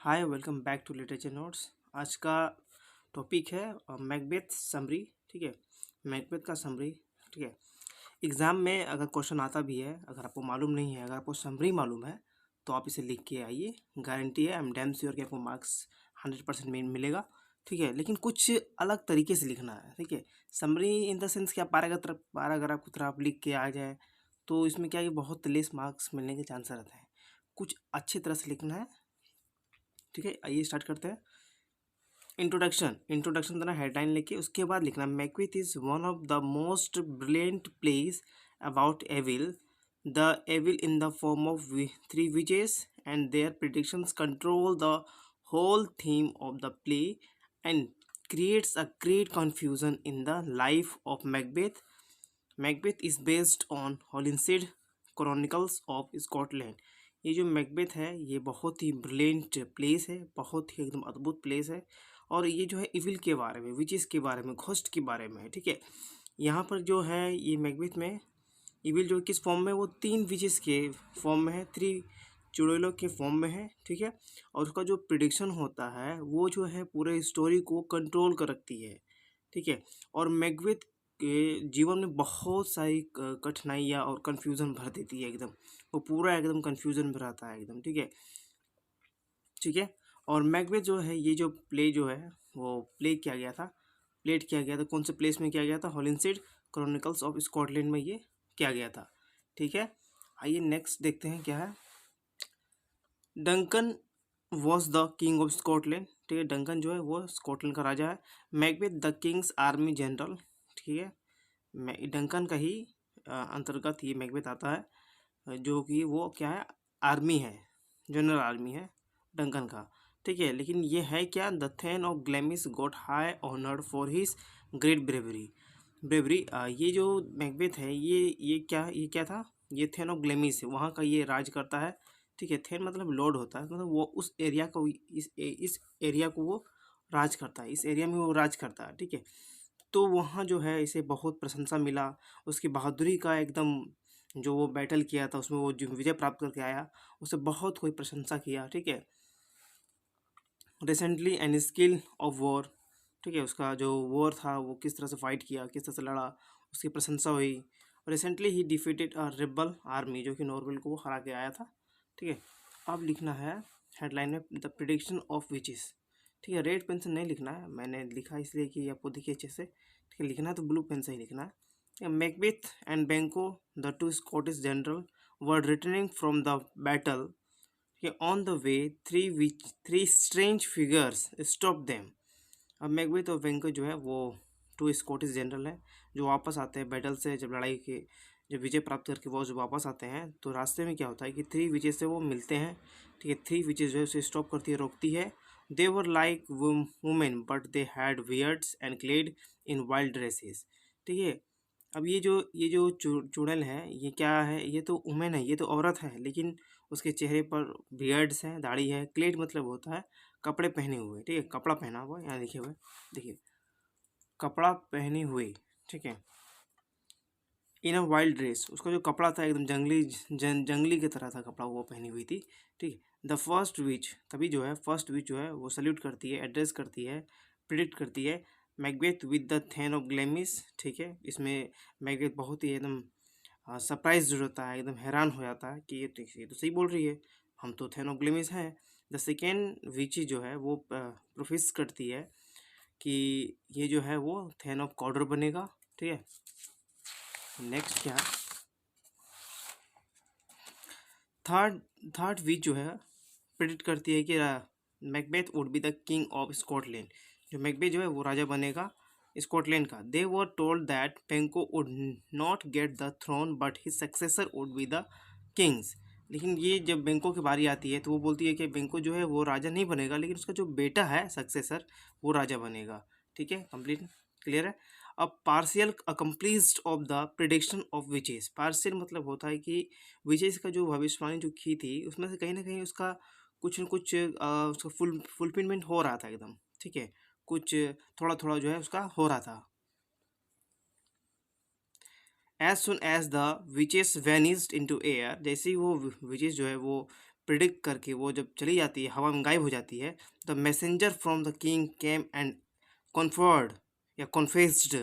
Hi welcome back to literature notes. आज का topic है मैकबेथ समरी। ठीक है, मैकबेथ का समरी। ठीक है, एग्ज़ाम में अगर क्वेश्चन आता भी है, अगर आपको मालूम नहीं है, अगर आपको समरी मालूम है तो आप इसे लिख के आइए। गारंटी है, आई एम डैम श्योर कि आपको मार्क्स 100% मिलेगा। ठीक है, लेकिन कुछ अलग तरीके से लिखना है। ठीक है, समरी इन द सेंस कि आप पैराग्राफ की तरह आप लिख के आ जाए तो इसमें क्या है कि बहुत लेस मार्क्स मिलने के चांस रहते हैं। कुछ अच्छी तरह से लिखना है। ठीक है, आइए स्टार्ट करते हैं। इंट्रोडक्शन देना, हेडलाइन लेके उसके बाद लिखना Macbeth is one of the most brilliant plays about evil. The evil in the form of three witches and their predictions control the whole theme of the play and creates a great confusion in the life of Macbeth. Macbeth is based on Holinshed Chronicles of Scotland. ये जो Macbeth है ये बहुत ही brilliant place है, बहुत ही एकदम अद्भुत place है। और ये जो है इविल के बारे में, विचेस के बारे में, घोस्ट के बारे में है। ठीक है, यहाँ पर जो है ये मैकबेथ में इविल जो किस फॉर्म में, वो 3 विचेस के फॉर्म में है, 3 चुड़ैलों के फॉर्म में है। ठीक है, और उसका जो प्रिडिक्शन होता है वो जो है पूरे स्टोरी को कंट्रोल कर रखती है। ठीक है, और मैकबेथ के जीवन में बहुत सारी कठिनाइयाँ और कन्फ्यूज़न भर देती है एकदम। वो पूरा एकदम कन्फ्यूज़न में रहता है एकदम। ठीक है, ठीक है। और मैकबेथ जो है, ये जो प्ले जो है वो प्लेट किया गया था कौन से प्लेस में किया गया था? हॉलिंसेड क्रॉनिकल्स ऑफ स्कॉटलैंड में ये किया गया था। ठीक है, आइए नेक्स्ट देखते हैं क्या है। Duncan was the king of Scotland. ठीक है, डंकन जो है वो स्कॉटलैंड का राजा है। Macbeth the Kings army general. ठीक है, डंकन का ही अंतर्गत ये मैकबेथ आता है, जो कि वो क्या है, आर्मी है, जनरल आर्मी है डंकन का। ठीक है, लेकिन ये है क्या, the thane of Glamis got high honoured for his great bravery. ये जो मैकबेथ है ये क्या था, ये थेन ऑफ ग्लैमिस है, वहाँ का ये राज करता है। ठीक है, थेन मतलब लॉर्ड होता है, मतलब वो उस एरिया को, इस एरिया को वो राज करता है, इस एरिया में वो राज करता है। ठीक है, तो वहाँ जो है इसे बहुत प्रशंसा मिला, उसकी बहादुरी का एकदम, जो वो बैटल किया था उसमें वो जो विजय प्राप्त करके आया, उसे बहुत कोई प्रशंसा किया। ठीक है, recently and skill of war. ठीक है, उसका जो वॉर था वो किस तरह से फाइट किया, किस तरह से लड़ा, उसकी प्रशंसा हुई। रिसेंटली ही डिफीटेड अ रिबल आर्मी, जो कि नॉर्वेल को वो हरा के आया था। ठीक है, अब लिखना है हेडलाइन में द प्रिडिक्शन ऑफ विचेस। ठीक है, रेड पेन से नहीं लिखना है, मैंने लिखा इसलिए कि आपको दिखे अच्छे से। ठीक है, लिखना है तो ब्लू पेन से ही लिखना है। Macbeth and Benko, the two Scottish general, were returning from the battle. On the way three strange figures stop them. अब मैकबेथ और वेंको जो है वो 2 स्कॉटिश जनरल हैं, जो वापस आते हैं बैटल से, जब लड़ाई के जब विजय प्राप्त करके वो जो वापस आते हैं तो रास्ते में क्या होता है कि 3 विचेस से वो मिलते हैं। ठीक है, 3 विचेस जो है उसे स्टॉप करती है, रोकती है। They were like women but they had beards and clad in wild dresses. ठीक है, अब ये जो चुड़ैल है, ये क्या है, ये तो वुमेन है, ये तो औरत है, लेकिन उसके चेहरे पर बियर्ड्स हैं, दाढ़ी है। क्लेड मतलब होता है कपड़े पहने हुए। ठीक है, कपड़ा पहना हुआ यहाँ लिखे हुए, देखिए, कपड़ा पहने हुए। ठीक है, इन अ वाइल्ड ड्रेस, उसका जो कपड़ा था एकदम जंगली की तरह था कपड़ा, वो पहनी हुई थी। ठीक है, द फर्स्ट विच, तभी जो है फर्स्ट विच जो है वो सल्यूट करती है, एड्रेस करती है, प्रिडिक्ट करती है Macbeth with the thane of Glamis. ठीक है, इसमें मैकबेथ बहुत ही एकदम सरप्राइज होता है, एकदम हैरान हो जाता है कि ये तो सही बोल रही है, हम तो थेन ऑफ ग्लैमिस हैं। द सेकेंड विची जो है वो प्रोफेस करती है कि ये जो है वो थेन ऑफ कॉर्डर बनेगा। ठीक है, नेक्स्ट क्या है, थर्ड थर्ड विच जो है प्रेडिक्ट करती है कि Macbeth would be the king of Scotland. जो मैकबेथ जो है वो राजा बनेगा स्कॉटलैंड का। They were told that Banquo would not get the throne but his successor would be the kings. लेकिन ये जब बेंको की बारी आती है तो वो बोलती है कि बेंको जो है वो राजा नहीं बनेगा, लेकिन उसका जो बेटा है सक्सेसर वो राजा बनेगा। ठीक है, कंप्लीट क्लियर है। अब partial accomplished of the prediction of witches. Partial मतलब होता है कि विचेस का जो भविष्यवाणी जो की थी उसमें से कहीं ना कहीं उसका कुछ न कुछ उसका फुलफिलमेंट हो रहा था एकदम। ठीक है, कुछ थोड़ा थोड़ा जो है उसका हो रहा था। As soon as the witches vanished into air, जैसे ही वो विचेस जो है वो प्रिडिक्ट करके वो जब चली जाती है, हवा में गायब हो जाती है, the messenger from the king came and conferred या confessed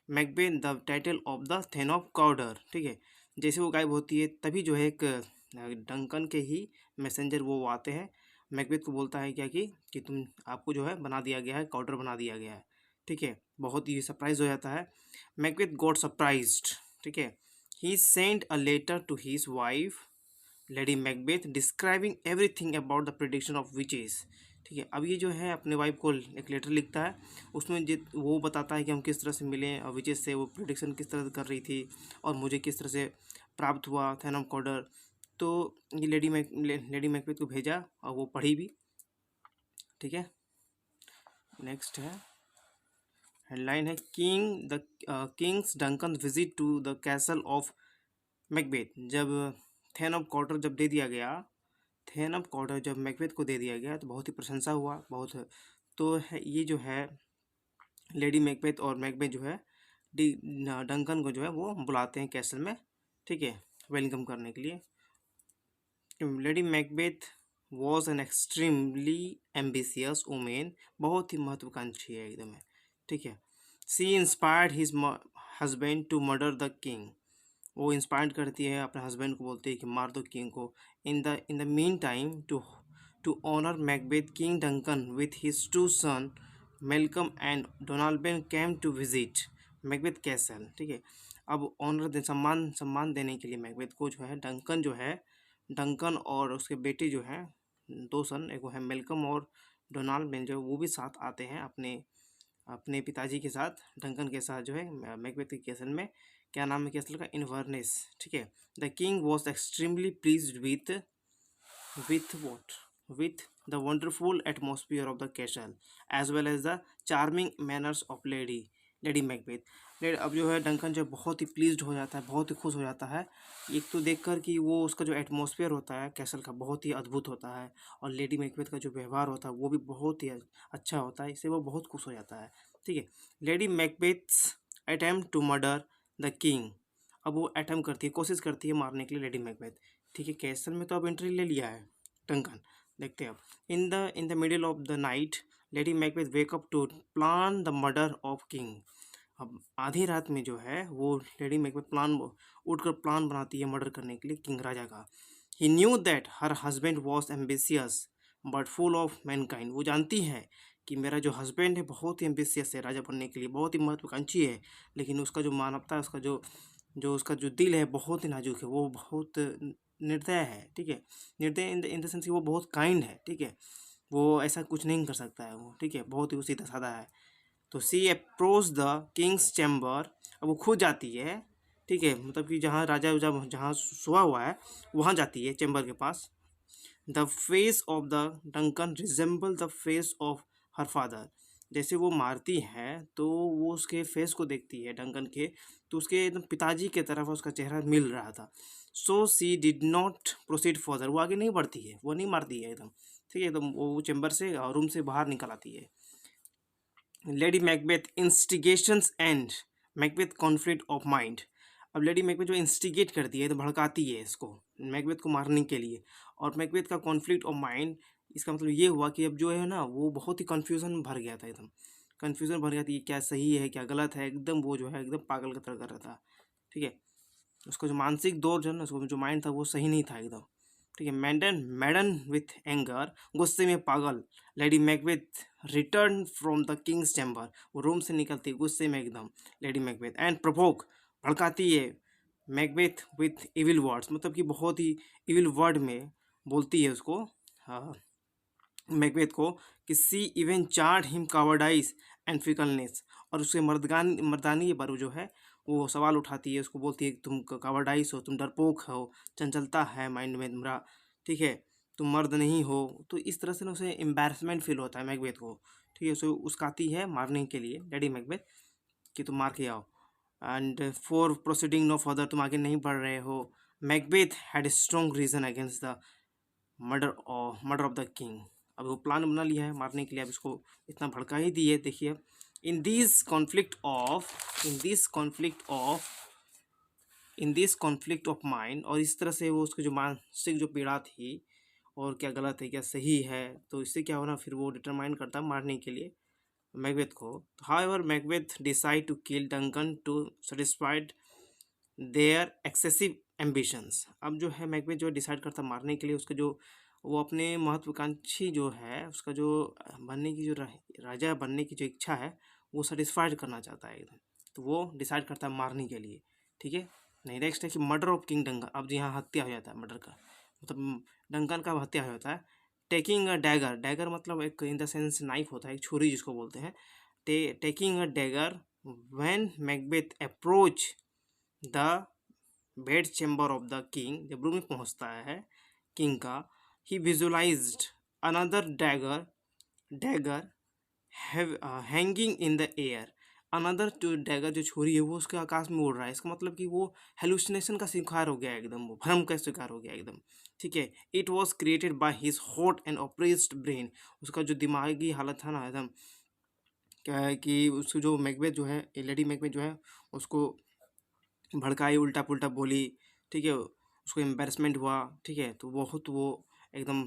Macbeth the title of the thane of Cawdor. ठीक है, जैसे वो गायब होती है तभी जो है एक डंकन के ही मैसेंजर वो आते हैं, मैकबेथ को बोलता है क्या कि तुम आपको जो है बना दिया गया है, काउडर बना दिया गया है। ठीक है, बहुत ही सरप्राइज हो जाता है। Macbeth got surprised. ठीक है, he send a letter to his wife lady Macbeth describing everything about the prediction of witches. ठीक है, अब ये जो है अपने वाइफ को एक लेटर लिखता है, उसमें वो बताता है कि हम किस तरह से मिले और विचेस से वो प्रिडिक्शन किस तरह से कर रही थी और मुझे किस तरह से प्राप्त हुआ थैनम कॉर्डर। तो ये लेडी मैकबेथ को भेजा और वो पढ़ी भी। ठीक है, नेक्स्ट है हेडलाइन है king's Duncan visit to the castle of Macbeth. जब थेन ऑफ कॉर्डर जब दे दिया गया, थेन ऑफ कॉर्डर जब मैकबेथ को दे दिया गया तो बहुत ही प्रशंसा हुआ, बहुत। तो ये जो है लेडी मैकबेथ और मैकबेथ जो है डंकन को जो है वो बुलाते हैं कैसल में। ठीक है, वेलकम करने के लिए। Lady Macbeth was an extremely ambitious women, बहुत ही महत्वाकांक्षी है एकदम है। ठीक है, she inspired his husband to murder the king. वो इंस्पायर करती है अपने हस्बैंड को, बोलती है कि मार दो किंग को। In the meantime to honour Macbeth king Duncan with his two son Malcolm and Donalbain came to visit Macbeth castle. ठीक है, अब ऑनर सम्मान देने के लिए मैकबेथ को जो है डंकन और उसके बेटे जो हैं, दो सन, एक वो है मेलकम और डोनाल्ड बेन, जो वो भी साथ आते हैं अपने अपने पिताजी के साथ, डंकन के साथ जो है मैकबेथ के कैसल में। क्या नाम है कैसल का? इन्वर्नेस। ठीक है, the king was extremely pleased with what with the wonderful atmosphere of the castle as well as the charming manners of lady Macbeth. अब जो है डंकन जो बहुत ही प्लीज्ड हो जाता है, बहुत ही खुश हो जाता है, एक तो देखकर कि वो उसका जो एटमॉस्फेयर होता है कैसल का बहुत ही अद्भुत होता है, और लेडी मैकबेथ का जो व्यवहार होता है वो भी बहुत ही अच्छा होता है, इससे वो बहुत खुश हो जाता है। ठीक है, lady Macbeth's attempt to murder the king. अब वो अटेम्प्ट करती है, कोशिश करती है मारने के लिए लेडी मैकबेथ। ठीक है, कैसल में तो अब एंट्री ले लिया है डंकन। देखते हैं अब in the middle of the night Lady Macbeth wake up to plan the murder of king. अब आधी रात में जो है वो लेडी मैकबेथ उठकर प्लान बनाती है मर्डर करने के लिए किंग राजा का। He knew that her husband was ambitious but full of mankind. वो जानती है कि मेरा जो हस्बैंड है बहुत ही एम्बिशियस है राजा बनने के लिए, बहुत ही महत्वाकांक्षी है, लेकिन उसका जो मानवता है, उसका जो दिल है बहुत ही नाजुक है, वो बहुत निर्दय है। ठीक है, निर्दय इन द सेंस कि वो बहुत काइंड है। ठीक है, वो ऐसा कुछ नहीं कर सकता है वो। ठीक है, बहुत ही वो सीधा साधा है। तो सी अप्रोच द किंग्स चैम्बर। अब वो खुद जाती है। ठीक है, मतलब कि जहाँ राजा जहाँ सोया हुआ है वहाँ जाती है चैम्बर के पास। The face of the Duncan resemble the face of her father. जैसे वो मारती है तो वो उसके फेस को देखती है डंकन के, तो उसके एकदम पिताजी के तरफ उसका चेहरा मिल रहा था। सो सी डिड नॉट प्रोसीड फर्दर। वो आगे नहीं बढ़ती है, वो नहीं मारती है एकदम। ठीक है, एकदम वो चैम्बर से रूम से बाहर निकल आती है। Lady Macbeth instigations and Macbeth conflict of mind. अब लेडी मैकबेथ जो इंस्टिगेट करती है तो भड़काती है इसको मैकबेथ को मारने के लिए, और मैकबेथ का कॉन्फ्लिक्ट ऑफ माइंड, इसका मतलब ये हुआ कि अब जो है ना वो बहुत ही कन्फ्यूज़न भर गया था, एकदम कन्फ्यूज़न भर गया था, ये क्या सही है क्या गलत है, एकदम वो जो है एकदम पागल की तरह कर रहा था। ठीक है, उसका जो मानसिक दौर जो है ना, उसको जो माइंड था वो सही नहीं था एकदम। ठीक है, मैडन विथ एंगर, गुस्से में पागल, lady Macbeth return from the Kings chamber. वो रूम से निकलती गुस्से में एकदम लेडी मैकबेथ, एंड प्रोवोक, भड़काती है मैकबेथ विथ इविल वर्ड्स, मतलब कि बहुत ही इविल वर्ड में बोलती है उसको, हाँ, मैकबेथ को, कि she even charged him cowardice and fickleness. और उसके मर्दानी पर जो है वो सवाल उठाती है, उसको बोलती है कि तुम कावर्डाइज हो, तुम डरपोक हो, चंचलता है माइंड में तुम्हारा। ठीक है, तुम मर्द नहीं हो। तो इस तरह से ना उसे एम्बैरसमेंट फील होता है मैकबेथ को। ठीक है, उसे उसकाती है मारने के लिए लेडी मैकबेथ कि तुम मार के आओ, and for proceeding no further, तुम आगे नहीं बढ़ रहे हो। Macbeth had a strong reason against the murder of the king. अब वो प्लान बना लिया है मारने के लिए, अब इसको इतना भड़का ही दी है। देखिए, in this conflict of in this conflict of mind, और इस तरह से वो उसकी जो मानसिक जो पीड़ा थी और क्या गलत है क्या सही है। तो इससे क्या होना, फिर वो डिटरमाइन करता है मारने के लिए मैकबेथ को। However Macbeth decide to kill Duncan to satisfied their excessive ambitions. अब जो है मैकबेथ जो डिसाइड करता मारने के लिए उसके जो वो अपने महत्वाकांक्षी जो है उसका जो बनने की जो राजा बनने की जो इच्छा है वो सेटिस्फाइड करना चाहता है एकदम। तो वो डिसाइड करता है मारने के लिए, ठीक है। नहीं, नेक्स्ट है कि मर्डर ऑफ किंग डंकन। अब यहाँ हत्या हो जाता है, मर्डर का मतलब डंकन का हत्या हो जाता है। टेकिंग अ डैगर, डैगर मतलब एक इन द सेंस नाइफ होता है, एक छुरी जिसको बोलते हैं। Taking a dagger when Macbeth approach the bed chamber of the king, जब रूम में पहुंचता है किंग का, he visualized another dagger dagger hanging in the air. Another जो डैगर जो छुरी है वो उसके आकाश में उड़ रहा है। इसका मतलब कि वो हेलुसिनेशन का शिकार हो गया एकदम, वो भ्रम का शिकार हो गया एकदम, ठीक है। It was created by his hot and oppressed brain. उसका जो दिमागी हालत था ना एकदम, क्या है कि उसको जो मैकबेथ जो है, लेडी मैकबेथ जो है उसको भड़काई, उल्टा पुल्टा बोली, ठीक है। उसको एम्बेरसमेंट हुआ, ठीक है। तो बहुत वो एकदम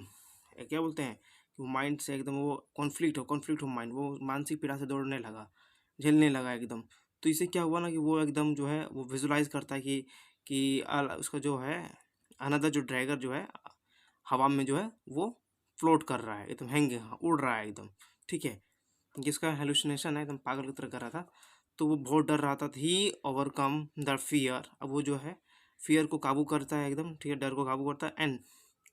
क्या बोलते हैं कि वो माइंड से एकदम वो कॉन्फ्लिक्ट हो माइंड, वो मानसिक पीड़ा से दौड़ने लगा, झेलने लगा एकदम। तो इससे क्या हुआ ना कि वो एकदम जो है वो विजुलाइज करता है कि उसका जो है अनदर जो ड्रैगर जो है हवा में जो है वो फ्लोट कर रहा है एकदम, हैंग उड़ रहा है एकदम, ठीक है। जिसका हेलुसिनेशन है एकदम पागल की तरह कर रहा था। तो वो बहुत डर रहा था। ही ओवरकम द फियर। अब वो जो है फियर को काबू करता है एकदम, ठीक है, डर को काबू करता है एंड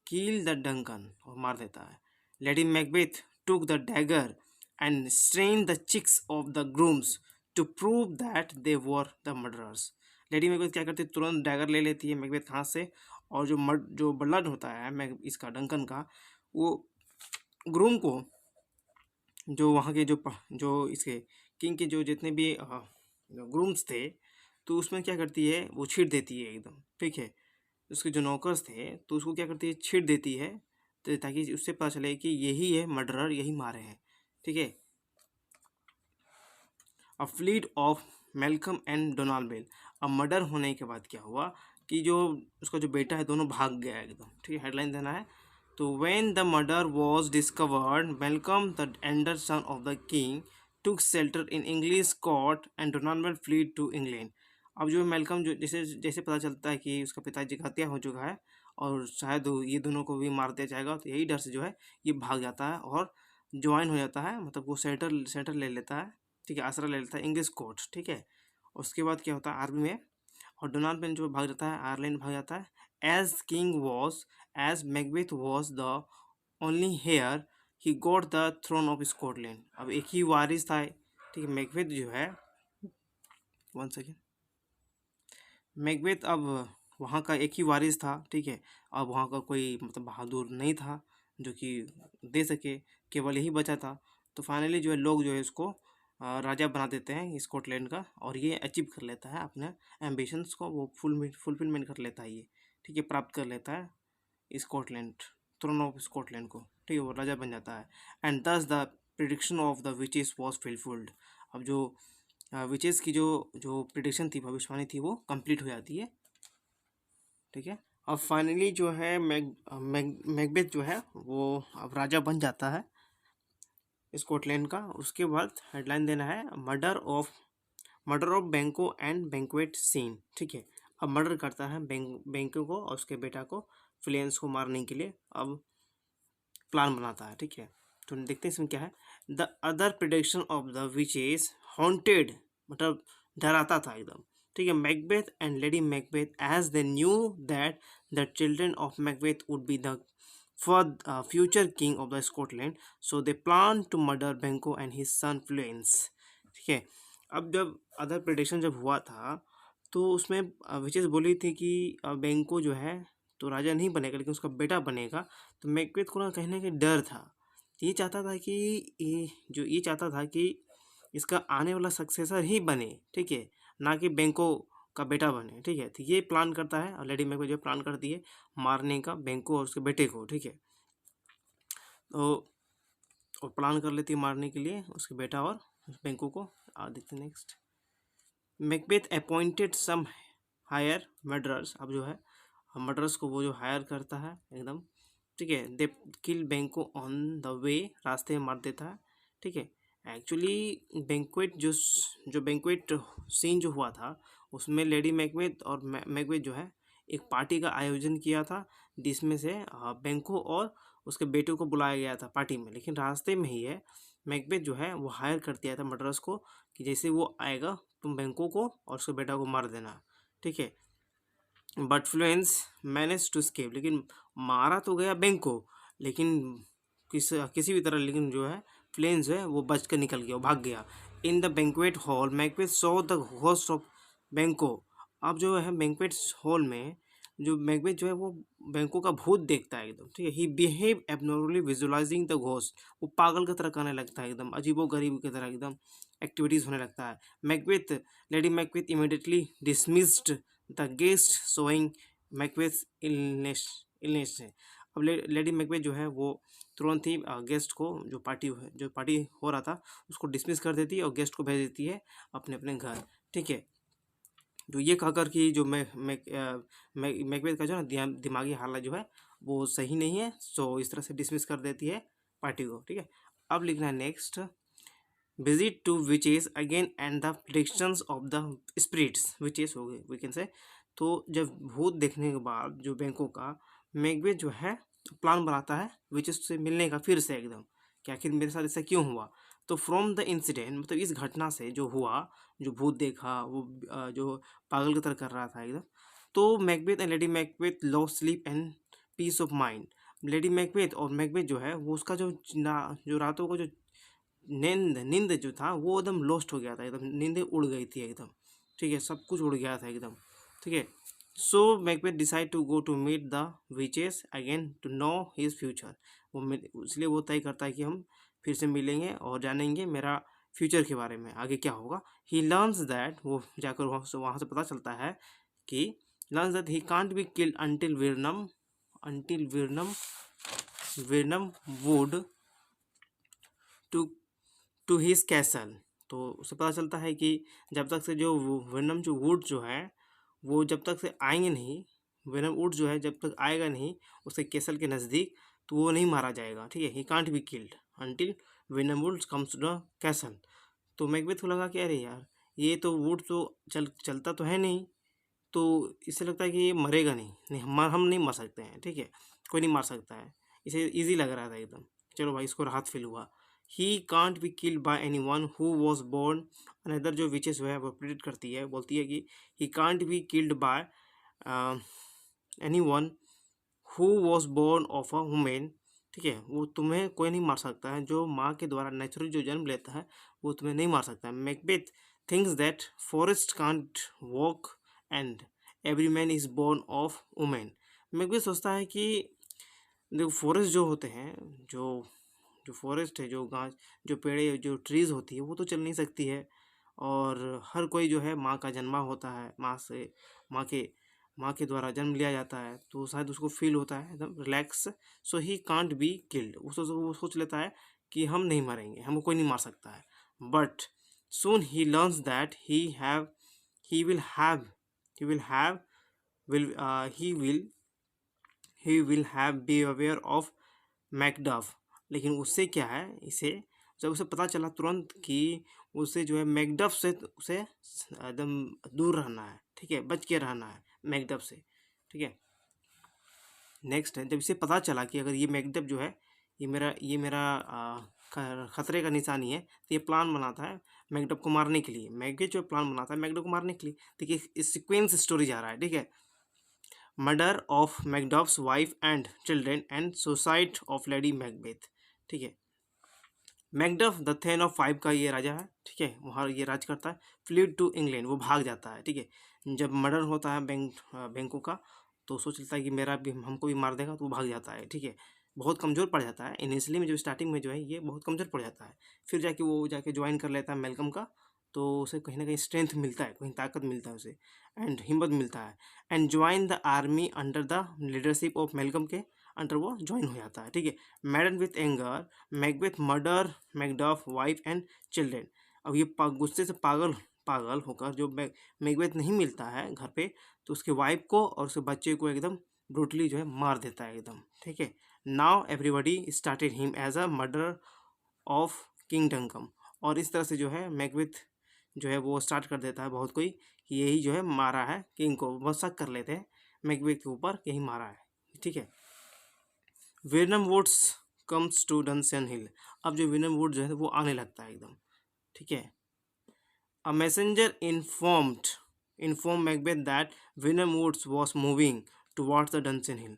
किल द डंकन, और मार देता है। Lady Macbeth took the dagger and stain the cheeks of the grooms to prove that they were the murderers. Lady Macbeth क्या करती है, तुरंत डैगर ले लेती है मैकबेथ हाथ से, और जो ब्लड होता है मैक इसका डंकन का, वो ग्रूम को, जो वहाँ के जो इसके किंग के जो जितने भी ग्रूम्स थे, तो उसमें क्या करती है वो छीट देती है एकदम, ठीक है। उसके जो नौकर्स थे तो उसको क्या करती है, छीट देती है, तो ताकि उससे पता चले कि यही है मर्डरर, यही मारे हैं, ठीक है। A fleet of Malcolm and Donalbain. अब मर्डर होने के बाद क्या हुआ कि जो उसका जो बेटा है दोनों भाग गया एकदम, ठीक है। हेडलाइन देना है। तो when the murder was discovered, Malcolm, the elder son of the king, took shelter in English court and Donald fled to England. अब जो मेलकम जो जैसे जैसे पता चलता है कि उसका पिताजी का हत्या हो चुका है और शायद ये दोनों को भी मार दिया जाएगा, तो यही डर से जो है ये भाग जाता है और ज्वाइन हो जाता है, मतलब वो सेंटर ले लेता है, ठीक है, आसरा ले लेता है इंग्लिश कोर्ट, ठीक है। उसके बाद क्या होता है आर्मी में, और डोनाल्ड पेन जो भाग जाता है आयरलैंड भाग जाता है। As Macbeth was the only heir, he got the throne of Scotland. अब एक ही वारिस था, ठीक है। मैकबेथ जो है, वन सेकेंड, मैकबेथ अब वहाँ का एक ही वारिस था, ठीक है। अब वहाँ का कोई मतलब बहादुर नहीं था जो कि दे सके, केवल यही बचा था। तो फाइनली जो है लोग जो है उसको राजा बना देते हैं स्कॉटलैंड का, और ये अचीव कर लेता है अपने एम्बिशंस को, वो फुलफिलमेंट कर लेता है ये, ठीक है, प्राप्त कर लेता है स्कॉटलैंड, थ्रोन ऑफ स्कॉटलैंड को, ठीक है, वो राजा बन जाता है। एंड दस the prediction of the witches was fulfilled. अब जो विचेस की जो जो प्रिडिक्शन थी, भविष्यवाणी थी, वो कंप्लीट हो जाती है, ठीक है। अब फाइनली जो है मैकबेथ जो है वो अब राजा बन जाता है स्कॉटलैंड का। उसके बाद हेडलाइन देना है मर्डर ऑफ बैंको एंड बैंक्वेट सीन, ठीक है। अब मर्डर करता है बैंको को और उसके बेटा को, फ्लेंस को मारने के लिए अब प्लान बनाता है, ठीक है। तो देखते हैं इसमें क्या है। The other prediction of the witches haunted, मतलब डराता था एकदम, ठीक है, Macbeth and Lady Macbeth as they knew that the children of Macbeth would be the for future king of the Scotland, so they plan to murder Banquo and his son Fluence, ठीक है। अब जब other prediction जब हुआ था तो उसमें witches बोली थी कि बैंको जो है तो राजा नहीं बनेगा लेकिन उसका बेटा बनेगा। तो मैकबेथ को ना कहने का डर था, ये चाहता था कि ये चाहता था कि इसका आने वाला सक्सेसर ही बने, ठीक है, ना कि बैंको का बेटा बने, ठीक है। तो ये प्लान करता है और लेडी मैकबेथ जो प्लान करती है मारने का बैंको और उसके बेटे को, ठीक है। तो और प्लान कर लेती है मारने के लिए उसके बेटा और बैंको को। देखते हैं next. Macbeth appointed some hired murderers. अब जो है मर्डरर्स को वो जो हायर करता है एकदम, ठीक है। दे किल बेंको ऑन द वे, रास्ते में मार देता है, ठीक है। एक्चुअली बैंक्वेट जो बैंक्वेट सीन जो हुआ था उसमें लेडी मैकबेथ और मैकबेथ जो है एक पार्टी का आयोजन किया था, जिसमें से बेंको और उसके बेटे को बुलाया गया था पार्टी में। लेकिन रास्ते में ही है मैकबेथ जो है वो हायर कर दिया था मर्डरर्स को कि जैसे वो आएगा तुम बेंको को और उसके बेटा को मार देना, ठीक है। But Fleance manage to escape, लेकिन मारा तो गया बैंक को, लेकिन किसी भी तरह, लेकिन जो है फ्लेंस है वो बच कर निकल गया, वो भाग गया। In the banquet hall Macbeth saw the host of बैंको। अब जो है बैंक्वेट हॉल में जो मैकबेथ जो है वो बैंको का भूत देखता है एकदम, ठीक है। He behave abnormally visualizing the ghost, वो पागल की तरह करने लगता है एकदम, अजीबो गरीब की तरह एकदम एक्टिविटीज होने लगता है। Macbeth lady Macbeth immediately dismissed the guest showing Macbeth illness है। अब लेडी मैकबेथ जो है वो तुरंत ही गेस्ट को जो पार्टी हो रहा था उसको डिसमिस कर देती है और गेस्ट को भेज देती है अपने अपने घर, ठीक है। जो ये कहकर कि जो मैकबेथ का जो है दिमागी हालत जो है वो सही नहीं है, सो इस तरह से डिसमिस कर देती है पार्टी को, ठीक है। अब लिखना है next, visit to witches again and the predictions of the spirits, witches हो गए वी कैन से। तो जब भूत देखने के बाद जो बैंकों का मैकबेथ जो है प्लान बनाता है विचेस से मिलने का फिर से एकदम कि आखिर मेरे साथ ऐसा क्यों हुआ। तो फ्रॉम द इंसिडेंट, मतलब इस घटना से जो हुआ, जो भूत देखा वो जो पागल की तरह कर रहा था एकदम, तो Macbeth and Lady Macbeth lost sleep and peace of mind. Lady Macbeth और मैकबेथ जो है वो उसका जो रातों को जो नींद जो था वो एकदम लॉस्ट हो गया था, एकदम नींदें उड़ गई थी एकदम, ठीक है। सब कुछ उड़ गया था एकदम, ठीक है। So Macbeth decide to go to meet the witches again to know his future. इसलिए वो तय करता है कि हम फिर से मिलेंगे और जानेंगे मेरा फ्यूचर के बारे में, आगे क्या होगा। ही लर्न्स दैट, वो जाकर वहाँ से पता चलता है कि learns that he can't be killed until Birnam wood to his castle. तो उसे पता चलता है कि जब तक से जो विरनम जो वुड जो है वो जब तक से आएंगे नहीं, विरनम वुड जो है जब तक आएगा नहीं उसके कैसल के नज़दीक, तो वो नहीं मारा जाएगा, ठीक है। He can't be killed until Birnam wood comes to the castle. तो मैकबेथ को लगा कि अरे यार ये तो वुड तो चलता तो है नहीं, तो इससे लगता है कि ये मरेगा नहीं, हम नहीं मर सकते हैं, ठीक है, कोई नहीं मार सकता है। इसे इजी लग रहा था एकदम, चलो भाई इसको राहत फील हुआ। He can't be killed by anyone who was born, another जो विचेस है वो प्रिडिक्ट करती है, बोलती है कि he can't be killed by anyone who was born of a women, ठीक है। वो तुम्हें कोई नहीं मार सकता है, जो माँ के द्वारा नेचुरली जो जन्म लेता है वो तुम्हें नहीं मार सकता है। Macbeth thinks that forest can't walk and every man is born of women. Macbeth सोचता है कि देखो फॉरेस्ट जो होते हैं, जो जो फॉरेस्ट है, जो घास, जो पेड़े, जो ट्रीज होती है वो तो चल नहीं सकती है, और हर कोई जो है माँ का जन्मा होता है, माँ के द्वारा जन्म लिया जाता है, तो शायद उसको फील होता है एकदम relax. So he can't be killed, वो सोच लेता है कि हम नहीं मरेंगे, हमको कोई नहीं मार सकता है। But soon he learns that he will have will he will have be aware of Macduff. लेकिन उससे क्या है, इसे जब उसे पता चला तुरंत कि उसे जो है मैकडफ से उसे एकदम दूर रहना है, ठीक है, बच के रहना है मैकडफ से, ठीक है। नेक्स्ट है, जब इसे पता चला कि अगर ये मैकडफ जो है ये मेरा खतरे का निशानी है, तो ये प्लान बनाता है मैकडफ को मारने के लिए। मैकबेथ जो प्लान बनाता है मैकडफ को मारने के लिए, देखिए इस सीक्वेंस स्टोरी जा रहा है, ठीक है। Murder of Macduff's wife and children and suicide of lady Macbeth, ठीक है। मैकडफ द थेन ऑफ 5 का ये राजा है, ठीक है, वहाँ ये राज करता है। फ्लीड टू इंग्लैंड, वो भाग जाता है, ठीक है। जब मर्डर होता है बैंकों का, तो सोच लेता है कि मेरा भी हमको भी मार देगा, तो वो भाग जाता है, ठीक है। बहुत कमज़ोर पड़ जाता है इनिशियली में, जब स्टार्टिंग में जो है ये बहुत कमज़ोर पड़ जाता है, फिर जाके वो जाके ज्वाइन कर लेता है मेलकम का, तो उसे कहीं ना कहीं स्ट्रेंथ मिलता है, कहीं ताकत मिलता है उसे, एंड हिम्मत मिलता है, and join the army under the leadership of Malcolm के अंडर वो ज्वाइन हो जाता है, ठीक है। मैडन with anger Macbeth murder Macduff wife and children. अब ये गुस्से से पागल होकर जो मैकबेथ नहीं मिलता है घर पे, तो उसके वाइफ को और उसके बच्चे को एकदम ब्रूटली जो है मार देता है एकदम, ठीक है। Now everybody started him as a murder of king Duncan. और इस तरह से जो है मैकबेथ जो है वो स्टार्ट कर देता है बहुत कोई कि यही जो है मारा है किंग को, बहुत शक कर लेते हैं मैकबेथ के ऊपर यही मारा है, ठीक है। वेनम वुड्स कम्स टू डंसन हिल। अब जो वेनम वुड जो है वो आने लगता है एकदम, ठीक है। A messenger inform Macbeth that वेनम woods was moving towards the Dunsinane hill.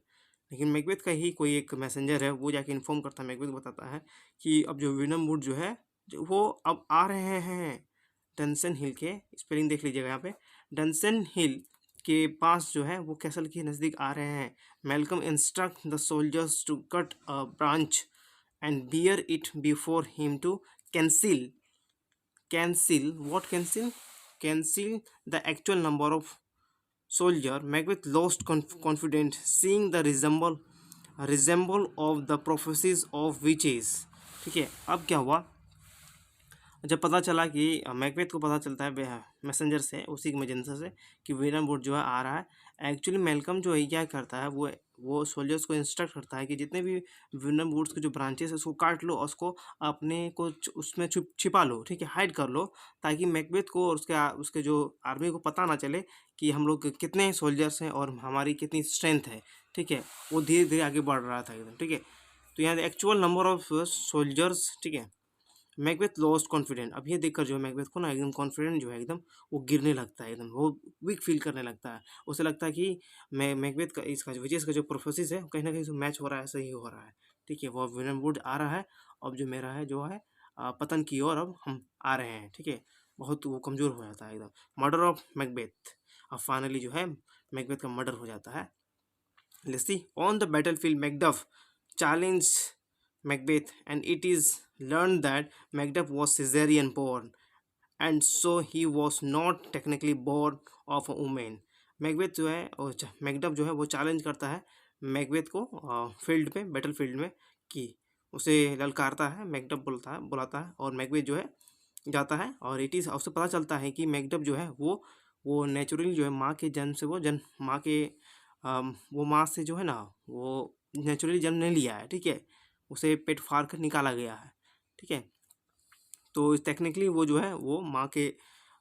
लेकिन मैकबेथ का ही कोई एक मैसेंजर है, वो जाके इन्फॉर्म करता है, मैकबेथ बताता है कि अब जो वेनम वुड जो है वो अब आ रहे हैं डंसन हिल के, स्पेलिंग देख लीजिएगा यहाँ पे, डंसन हिल के पास जो है वो कैसल के नज़दीक आ रहे हैं। Malcolm instruct the soldiers to cut a branch and bear it before him to cancel cancel the actual number of soldier. Macbeth lost confidence seeing the resemble of the prophecies of witches, ठीक है। अब क्या हुआ, जब पता चला कि Macbeth को पता चलता है मैसेंजर से, उसी मैसेंजर से कि वेनम वुड जो है आ रहा है। एक्चुअली मेलकम जो है क्या करता है, वो सोल्जर्स को इंस्ट्रक्ट करता है कि जितने भी वेनम वुड्स के जो ब्रांचेस है उसको काट लो और उसको अपने को उसमें छिपा लो, ठीक है, हाइड कर लो, ताकि मैकबेथ को और उसके जो आर्मी को पता ना चले कि हम लोग कितने सोल्जर्स हैं और हमारी कितनी स्ट्रेंथ है, ठीक है। वो धीरे धीरे आगे बढ़ रहा था एकदम, ठीक है। तो यहाँ एक्चुअल नंबर ऑफ सोल्जर्स, ठीक है। Macbeth lost confident. अब ये देखकर जो है मैकबेथ को ना एकदम कॉन्फिडेंट जो है एकदम वो गिरने लगता है, एकदम वो वीक फील करने लगता है। उसे लगता है कि मैकबेथ का इसका विजय का जो प्रोफेसिस है कहीं ना कहीं मैच हो रहा है, सही हो रहा है, ठीक है। वो विलन वुड आ रहा है, अब जो मेरा है जो है पतन की ओर अब हम आ रहे हैं, ठीक है। बहुत वो कमज़ोर हो जाता है एकदम। Murder of Macbeth. अब फाइनली जो है मैकबेथ का मर्डर हो जाता है। Let's see. On the battlefield, Macduff challenged Macbeth, and it is learned that Macduff was Caesarean born, and so he was not technically born of a woman. Macbeth जो है और Macduff जो है वो चैलेंज करता है मैकबेथ को field पे, बैटल फील्ड में, कि उसे ललकारता है। मैकडफ बुलाता है और मैकबेथ जो है जाता है, और इट इज़ उससे पता चलता है कि मैकडफ जो है वो नेचुरली जो है माँ के जन्म से माँ के वो माँ से जो है ना वो नेचुरली जन्म नहीं लिया है, ठीक है। उसे पेट फाड़ कर निकाला गया है, ठीक है। तो टेक्निकली वो जो है वो माँ के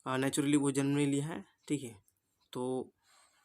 नेचुरली वो जन्म नहीं लिया है, ठीक है। तो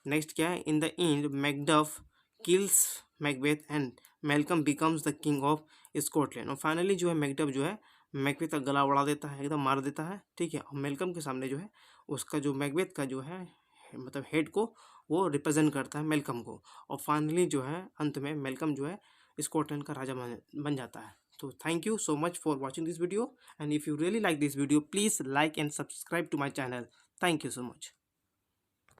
नेक्स्ट क्या है, in the end Macduff kills Macbeth and Malcolm becomes the king of Scotland. और फाइनली जो है मैकडफ जो है मैकबेथ का गला उड़ा देता है, एकदम मार देता है, ठीक है। और मेलकम के सामने जो है उसका जो मैकबेथ का जो है मतलब हेड को वो रिप्रेजेंट करता है मेलकम को। और फाइनली जो है अंत में मेलकम जो है स्कॉटलैंड का राजा बन जाता है। तो thank you so much for watching this video, and if you really like this video please like and subscribe to my channel. Thank you so much.